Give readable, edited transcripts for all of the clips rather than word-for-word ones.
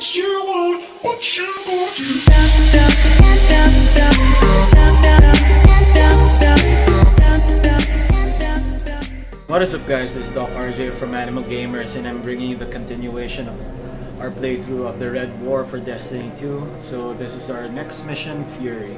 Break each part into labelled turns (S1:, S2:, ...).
S1: what you want, what you gonna do?
S2: What is up guys, this is DocRJay from Animo Gamers and I'm bringing you the continuation of our playthrough of the Red War for Destiny 2. So this is our next mission, Fury.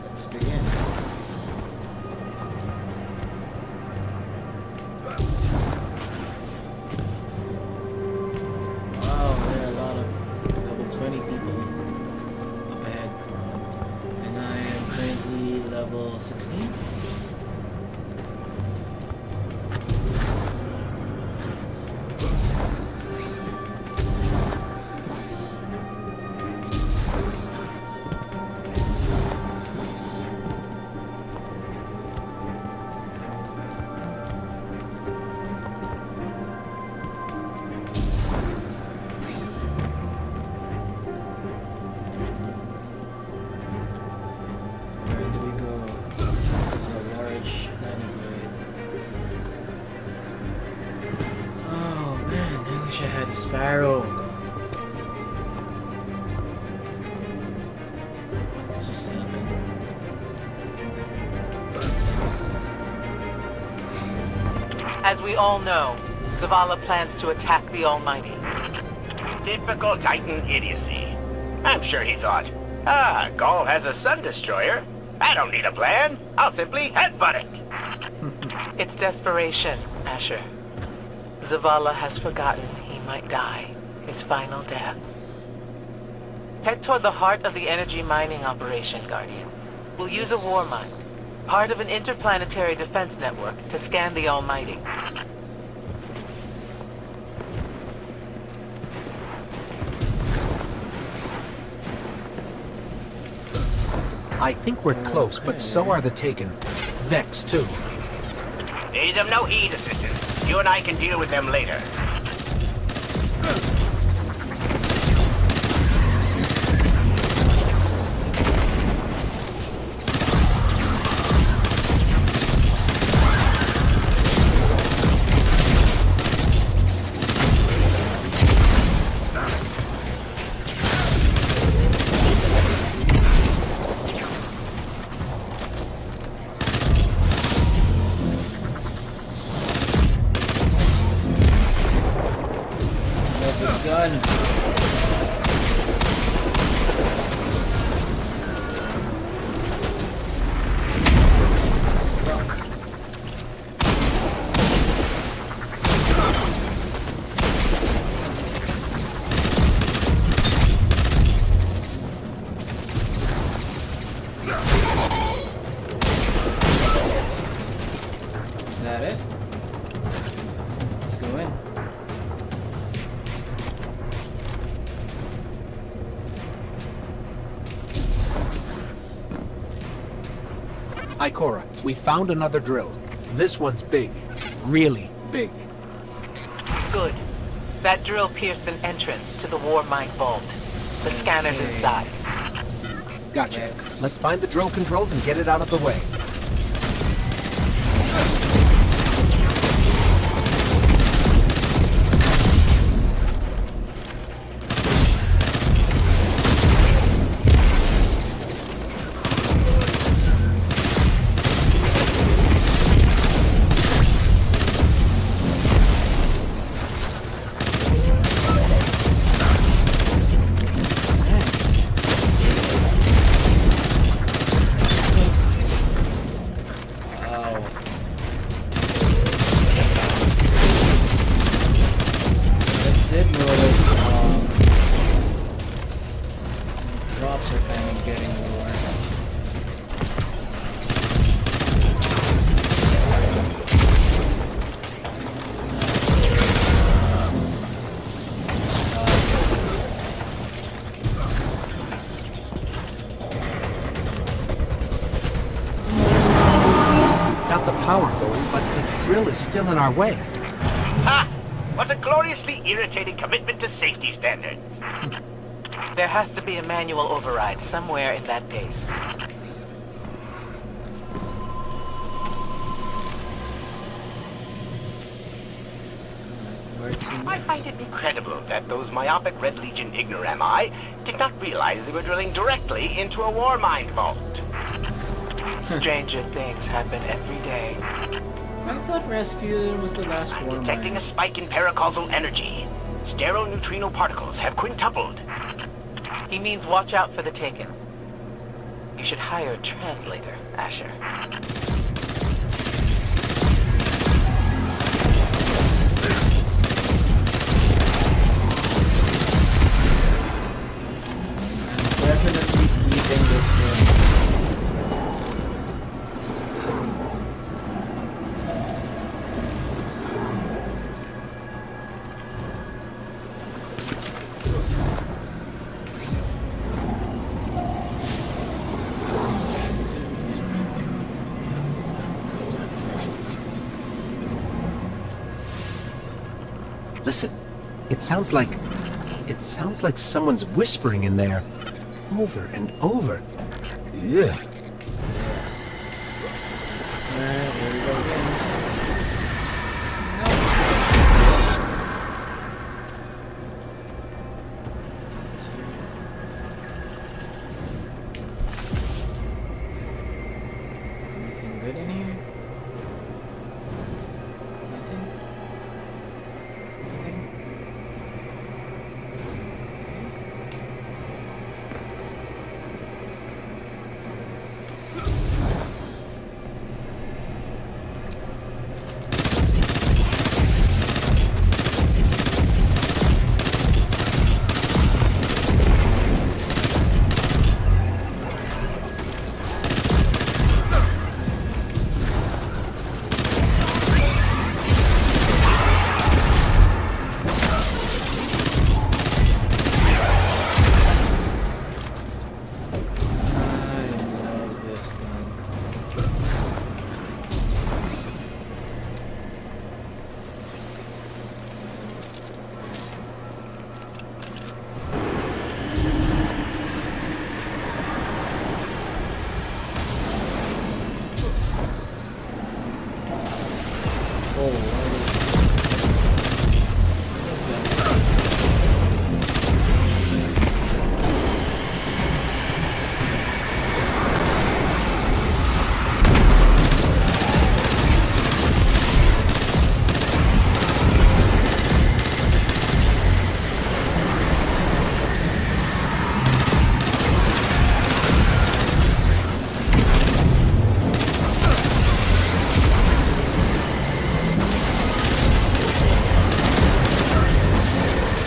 S2: Let's begin. Wow, there are a lot of level 20 people up ahead. And I am currently level 16. I had a sparrow. It's just
S3: As we all know, Zavala plans to attack the Almighty.
S4: Typical Titan idiocy. I'm sure he thought, Gaul has a sun destroyer. I don't need a plan. I'll simply headbutt it.
S3: It's desperation, Asher. Zavala has forgotten he might die, his final death. Head toward the heart of the energy mining operation, Guardian. We'll use a war mine, part of an interplanetary defense network, to scan the Almighty.
S5: I think we're close, but so are the Taken. Vex, too.
S4: Pay them no heed, Assistant. You and I can deal with them later.
S2: gun. Is that it? Let's go in.
S5: Ikora, we found another drill. This one's big. Really big.
S3: Good. That drill pierced an entrance to the war mine vault. The scanner's inside.
S5: Gotcha. Let's find the drill controls and get it out of the way. Drops are kind of getting lower. power going, but the drill is still in our way.
S4: Ha! What a gloriously irritating commitment to safety standards.
S3: There has to be a manual override somewhere in that base.
S4: I find it incredible that those myopic Red Legion ignorami did not realize they were drilling directly into a war mind vault.
S3: Stranger things happen every day.
S2: I thought Rasputin was the last
S4: I'm
S2: war
S4: detecting
S2: mine.
S4: a spike in paracausal energy. Sterile neutrino particles have quintupled.
S3: He means watch out for the Taken. You should hire a translator, Asher.
S2: Definitely keeping this one.
S5: Listen, it sounds like someone's whispering in there, over and over. Yeah.
S2: Alright, here we go again. Anything good in here? Nothing? Nothing? I love this gun. Oh,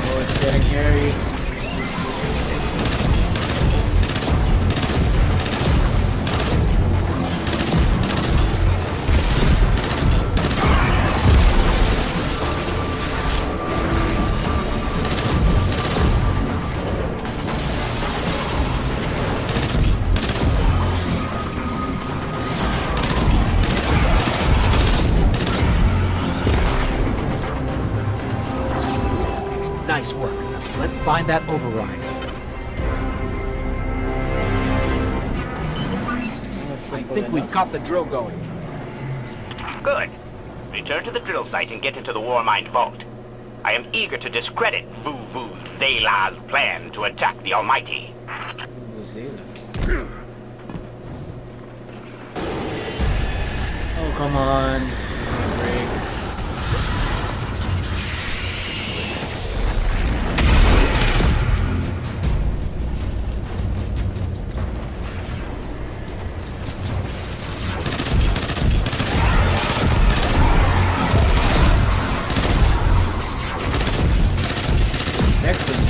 S2: oh, it's getting hairy.
S5: Nice work. Let's find that override. I think we've got the drill going.
S4: Good. Return to the drill site and get into the war mind vault. I am eager to discredit Vu Zela's plan to attack the Almighty.
S2: Oh, come on. Give me a break. Excellent.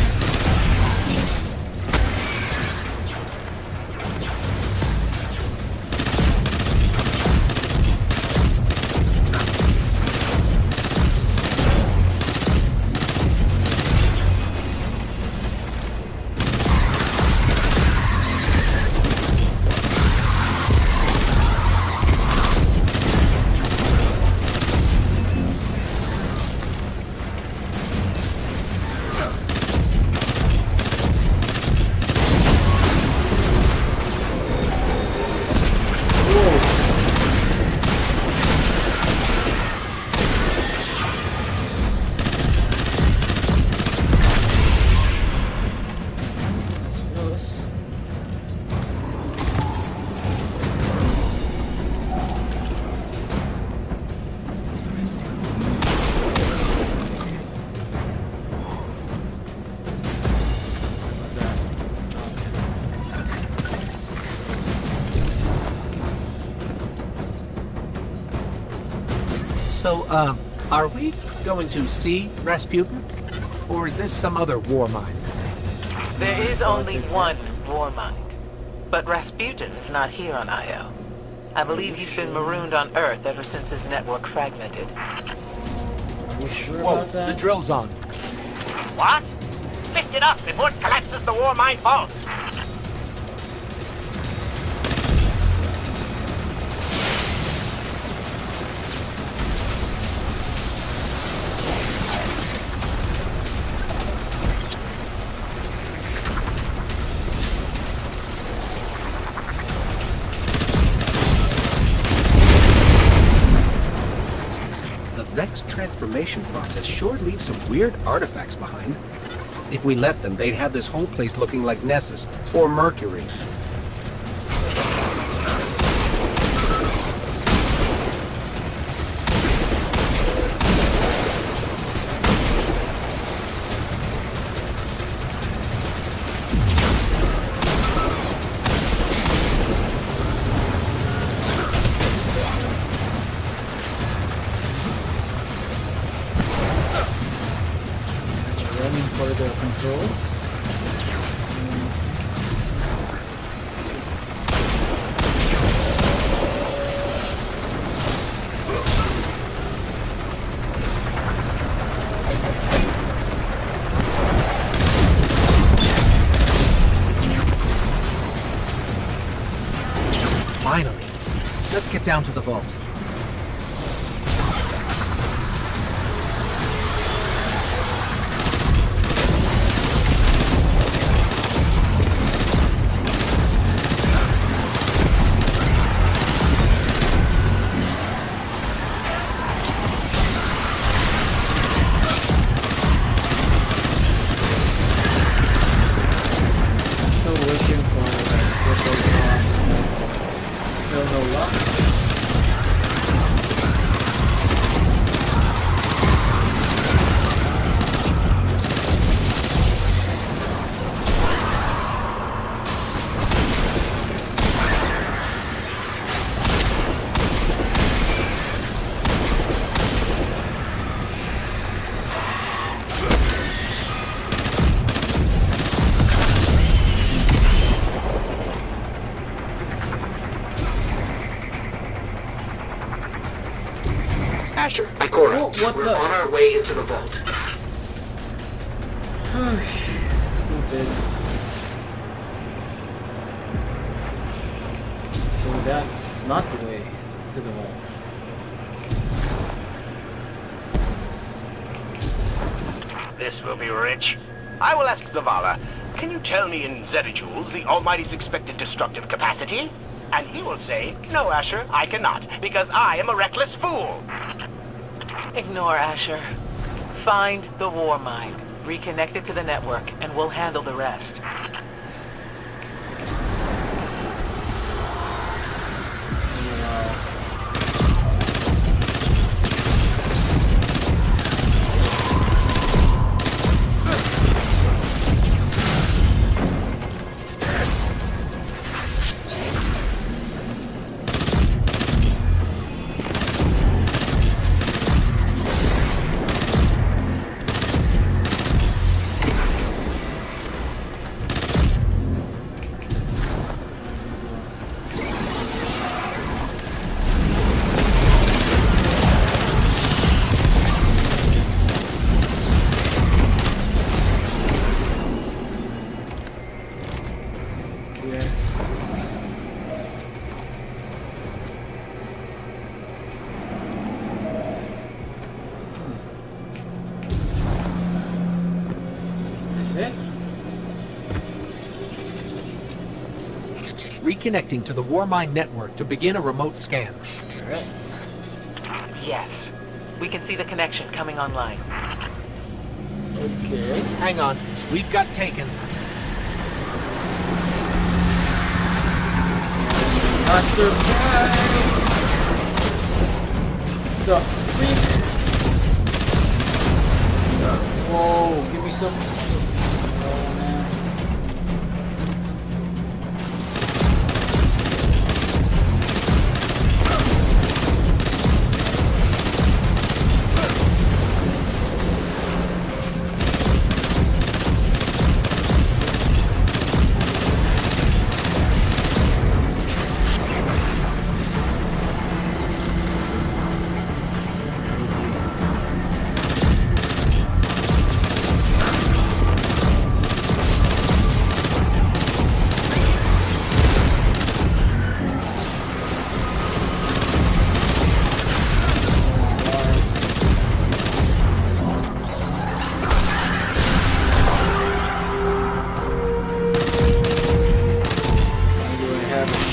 S5: So, are we going to see Rasputin? Or is this some other war mind?
S3: There is only one war mind. But Rasputin is not here on Io. I believe he's been marooned on Earth ever since his network fragmented.
S2: Are you sure
S5: Whoa,
S2: about that?
S5: the drill's on.
S4: What? Lift it up before it collapses the war mine vault.
S5: The Vex transformation process sure leaves some weird artifacts behind. If we let them, they'd have this whole place looking like Nessus or Mercury.
S2: Running for the controls.
S5: Finally. Let's get down to the vault.
S2: Still wishing for triple lock. Still no luck.
S5: Asher, Ikora,
S2: Oh, what
S5: we're
S2: the-
S5: on our way into the vault.
S2: Stupid. So that's not the way to the vault.
S4: This will be rich. I will ask Zavala, can you tell me in zetajoules the Almighty's expected destructive capacity? And he will say, no, Asher, I cannot, because I am a reckless fool.
S3: Ignore Asher. Find the war mine. Reconnect it to the network, and we'll handle the rest.
S2: it?
S5: Reconnecting to the Warmind network to begin a remote scan.
S2: Alright.
S3: Yes. We can see the connection coming online.
S2: Okay.
S5: Hang on. We've got taken.
S2: Not surprised. The freak. Whoa, give me some. Oh man.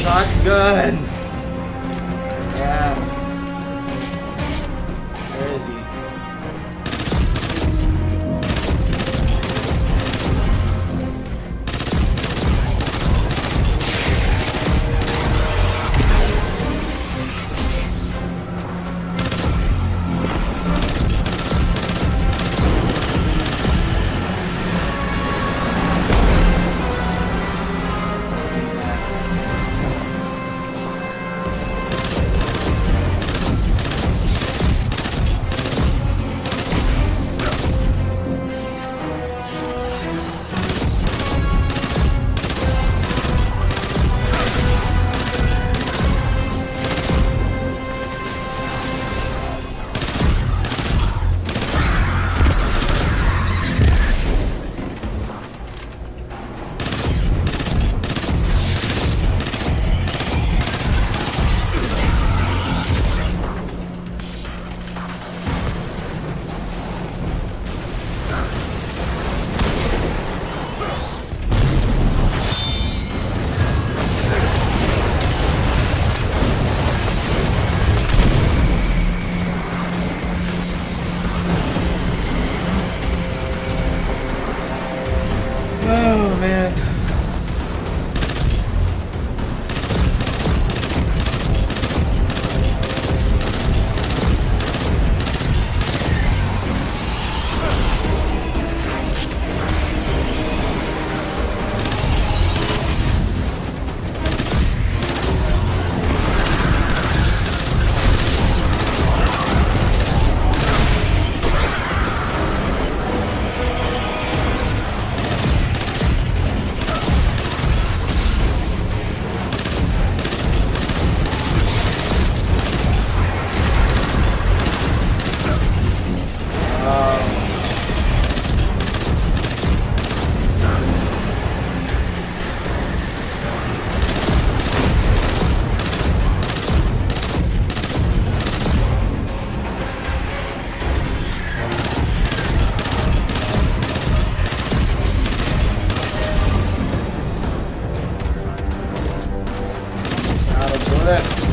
S2: Shotgun! Yeah. Where is he? Oh man. Out of bullets.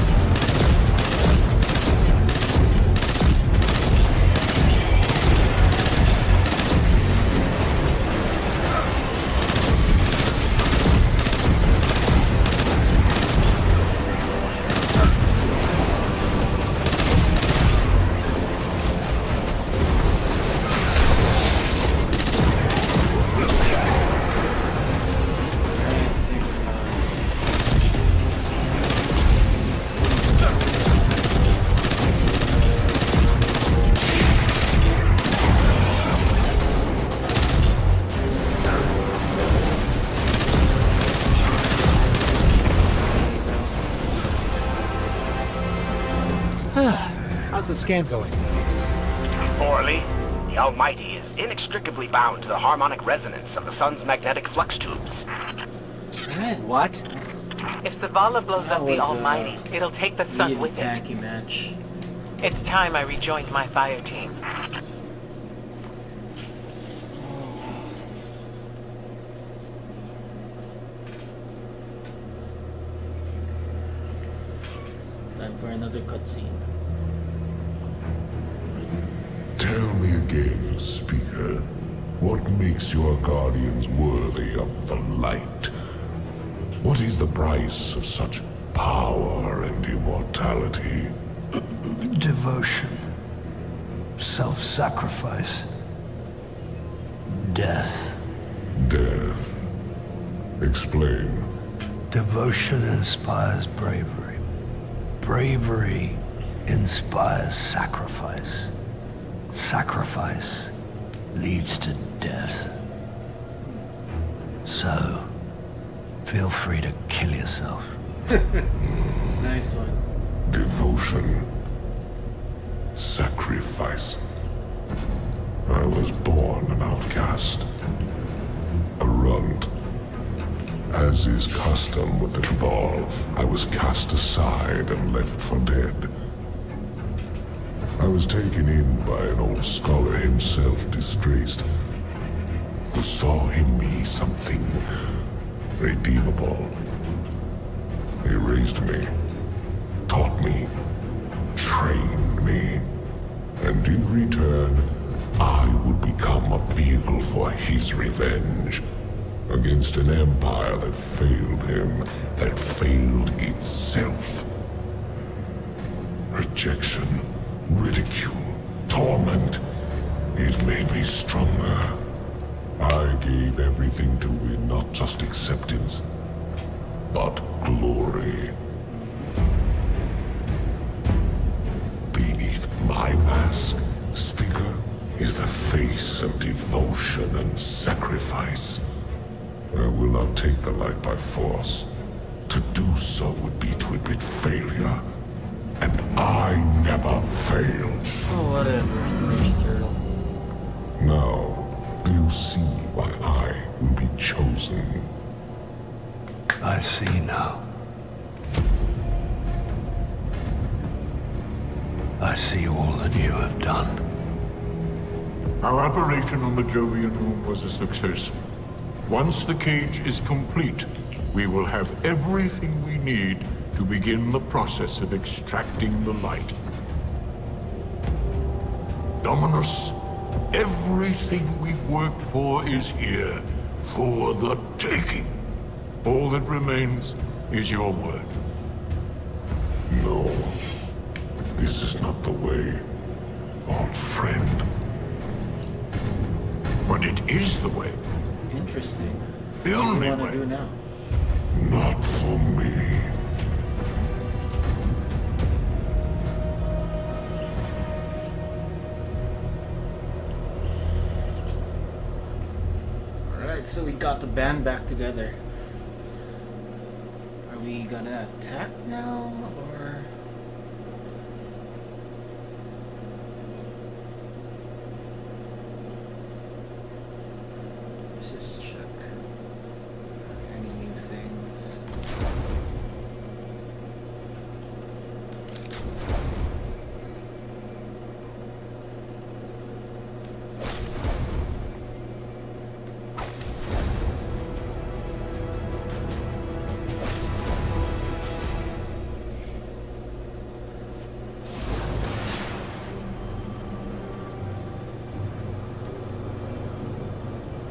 S5: How's the scan going?
S4: Poorly. The Almighty is inextricably bound to the harmonic resonance of the sun's magnetic flux tubes.
S5: What?
S3: If Zavala blows
S2: That
S3: up the
S2: was,
S3: Almighty, it'll take the sun
S2: Really
S3: with it.
S2: tanky match.
S3: It's time I rejoined my fire team.
S2: Time for another cutscene.
S1: Tell me again, Speaker, what makes your guardians worthy of the light? What is the price of such power and immortality?
S6: Devotion. Self-sacrifice. Death.
S1: Death. Explain.
S6: Devotion inspires bravery. Bravery inspires sacrifice. Sacrifice leads to death. So, feel free to kill yourself.
S2: Nice one.
S1: Devotion. Sacrifice. I was born an outcast. A runt. As is custom with the Cabal, I was cast aside and left for dead. I was taken in by an old scholar himself disgraced, who saw in me something redeemable. He raised me, taught me, trained me, and in return, I would become a vehicle for his revenge against an empire that failed him, that failed itself. Rejection, ridicule, torment. It made me stronger. I gave everything to win not just acceptance, but glory. Beneath my mask, Speaker, is the face of devotion and sacrifice. I will not take the light by force. To do so would be to admit failure. And I never fail.
S2: Oh, whatever, Ninja Turtle.
S1: Now, do you see why I will be chosen?
S6: I see now. I see all that you have done.
S7: Our operation on the Jovian Moon was a success. Once the cage is complete, we will have everything we need to begin the process of extracting the light. Dominus, everything we've worked for is here, for the taking. All that remains is your word.
S1: No. This is not the way, old friend.
S7: But it is the way.
S2: Interesting.
S7: The
S2: What
S7: only
S2: do you want
S7: way.
S2: to do now?
S1: Not for me.
S2: Alright, so we got the band back together. Are we gonna attack now, or... Let's just check. Any new things?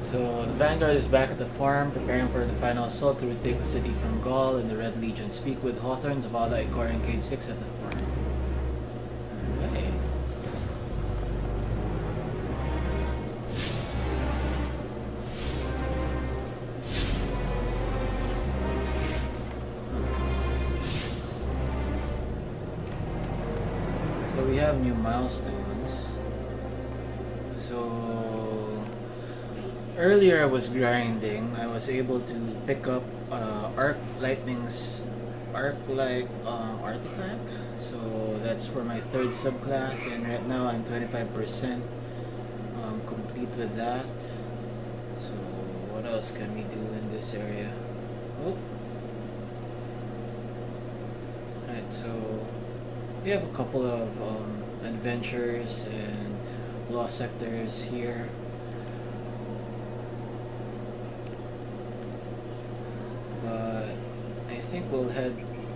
S2: So the Vanguard is back at the farm, preparing for the final assault to retake the city from Gaul and the Red Legion. Speak with Hawthorne, Zavala, Ikor, and Cade 6 at the farm. Alright. So we have new milestones. So earlier I was grinding. I was able to pick up Arc Lightning's Arc-like artifact. So that's for my third subclass, and right now I'm 25% complete with that. So what else can we do in this area? Oh. Alright, so we have a couple of adventures and lost sectors here. But I think we'll head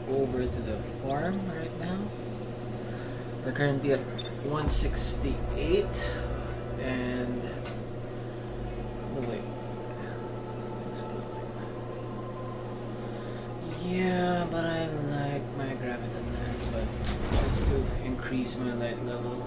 S2: over to the farm right now. We're currently at 168 and oh wait. Yeah, but I like my graviton lance, but just to increase my light level.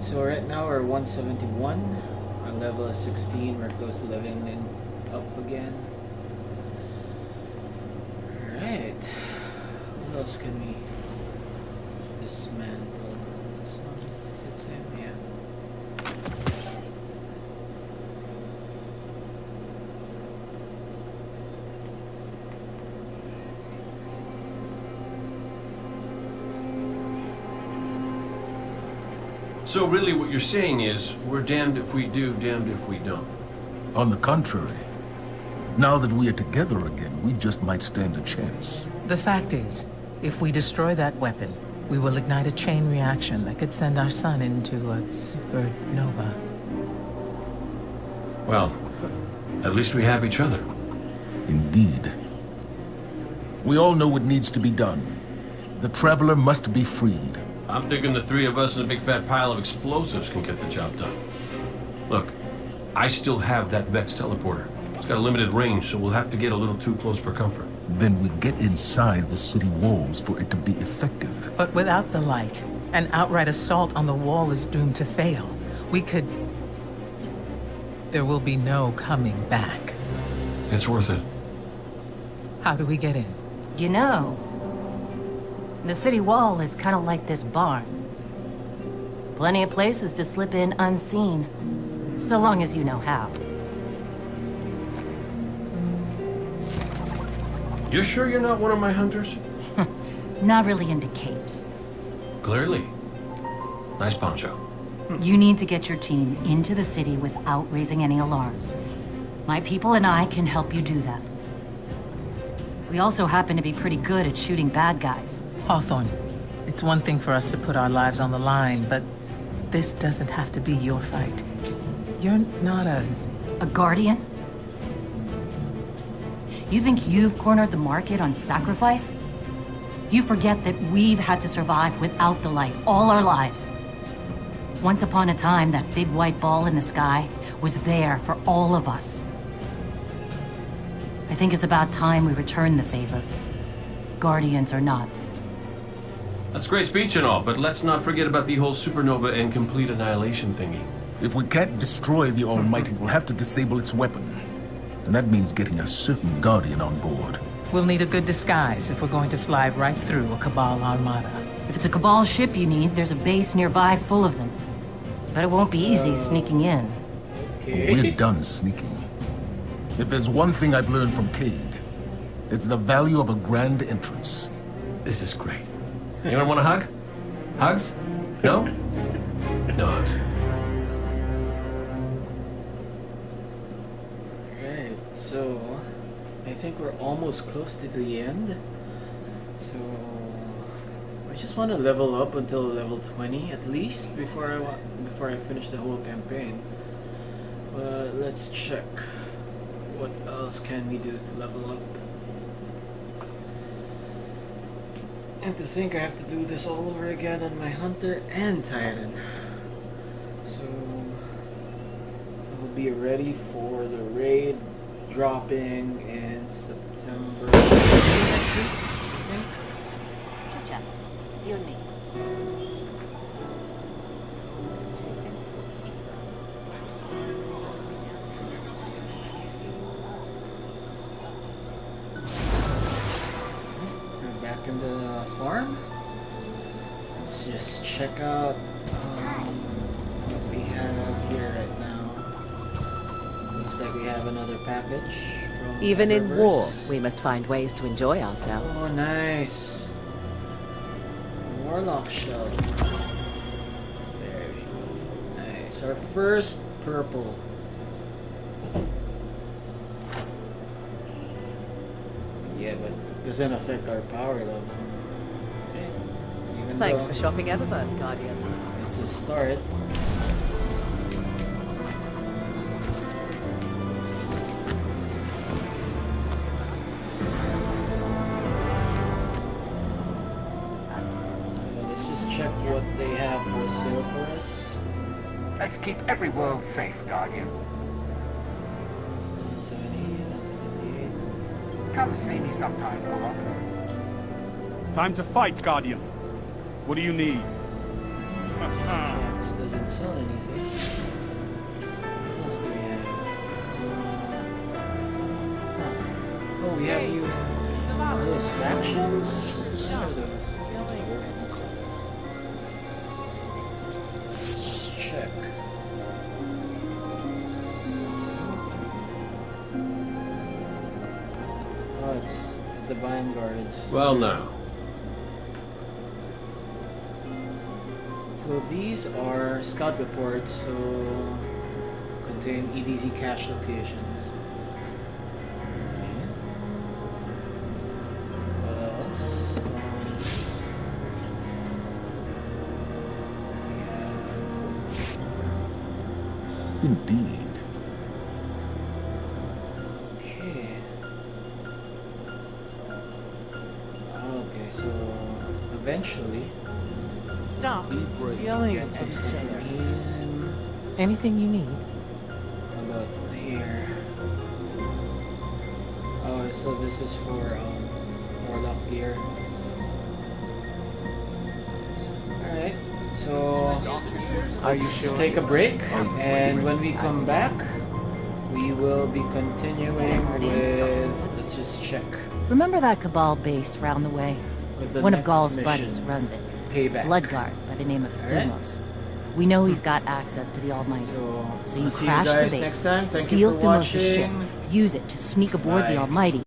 S2: So right now we're 171, our level is 16, we're close to leveling up again. Alright, what else can we dismantle? This one, is it same? Yeah.
S8: So really what you're saying is, we're damned if we do, damned if we don't.
S9: On the contrary, now that we are together again, we just might stand a chance.
S10: The fact is, if we destroy that weapon, We will ignite a chain reaction that could send our sun into a supernova.
S8: Well, at least we have each other.
S9: Indeed. We all know what needs to be done. The Traveler must be freed.
S8: I'm thinking the three of us and a big fat pile of explosives can get the job done. Look, I still have that Vex teleporter. It's got a limited range, so we'll have to get a little too close for comfort.
S9: Then we get inside the city walls for it to be effective.
S10: But without the light, an outright assault on the wall is doomed to fail. We could... There will be no coming back.
S8: It's worth it.
S10: How do we get in?
S11: You know, the city wall is kind of like this barn. Plenty of places to slip in unseen, so long as you know how.
S8: You sure you're not one of my hunters?
S11: Not really into capes.
S8: Clearly. Nice poncho.
S11: You need to get your team into the city without raising any alarms. My people and I can help you do that. We also happen to be pretty good at shooting bad guys.
S10: Hawthorne, it's one thing for us to put our lives on the line, but this doesn't have to be your fight. You're not a
S11: guardian? You think you've cornered the market on sacrifice? You forget that we've had to survive without the light all our lives. Once upon a time, that big white ball in the sky was there for all of us. I think it's about time we return the favor. Guardians or not.
S8: That's great speech and all, but let's not forget about the whole supernova and complete annihilation thingy.
S9: If we can't destroy the Almighty, we'll have to disable its weapon. And that means getting a certain Guardian on board.
S10: We'll need a good disguise if we're going to fly right through a Cabal armada.
S11: If it's a Cabal ship you need, there's a base nearby full of them. But it won't be easy sneaking in.
S9: We're done sneaking. If there's one thing I've learned from Cade, it's the value of a grand entrance.
S8: This is great. Anyone want a hug? Hugs? No? No hugs.
S2: Right, so I think we're almost close to the end. So I just want to level up until level 20 at least before I finish the whole campaign. But let's check. What else can we do to level up? And to think I have to do this all over again on my Hunter and Titan. So I'll be ready for the raid dropping in September next week, I think.
S11: Chit-chat. You and me.
S2: We're back in the farm. Let's just check out what we have here right now. Looks like we have another package from
S12: Even in war,
S2: Eververse.
S12: we must find ways to enjoy ourselves.
S2: Oh, nice. Warlock shell. There we go. Nice. Our first purple. Yeah, but it doesn't affect our power level. Okay. Even
S12: Thanks
S2: though
S12: for shopping Eververse, Guardian.
S2: it's a start. So let's just check what they have for sale for us.
S4: Let's keep every world safe, Guardian.
S2: 70, 78.
S4: Come see me sometime, Warlock.
S13: Time to fight, Guardian. What do you need?
S2: Jax doesn't sell anything. What else do we have? Oh, we have new those factions. What are those? Let's check. Oh, it's the Vanguards.
S8: Well, now.
S2: So these are scout reports, so contain EDZ cache locations. Okay. What else?
S9: Indeed.
S2: Okay. Okay, so eventually
S10: Stop
S2: we
S10: yelling
S2: get
S10: at
S2: some
S10: each
S2: stuff
S10: other.
S2: in.
S10: Anything you need.
S2: How about here? Oh, so this is for Warlock gear. Alright, so let's take a break, and when we come back, we will be continuing with, let's just check,
S11: Remember that Cabal base round the way?
S2: with the
S11: One of
S2: next
S11: Gaul's
S2: mission,
S11: buddies runs it.
S2: Payback.
S11: Bloodguard by the name of
S2: Alright.
S11: Thumos. We know he's got access to the Almighty.
S2: So,
S11: So you
S2: I'll see you
S11: crash the
S2: guys
S11: base,
S2: next time. Thank
S11: steal
S2: you for
S11: Thumos' ship,
S2: watching.
S11: use it to sneak aboard
S2: Bye.
S11: the Almighty,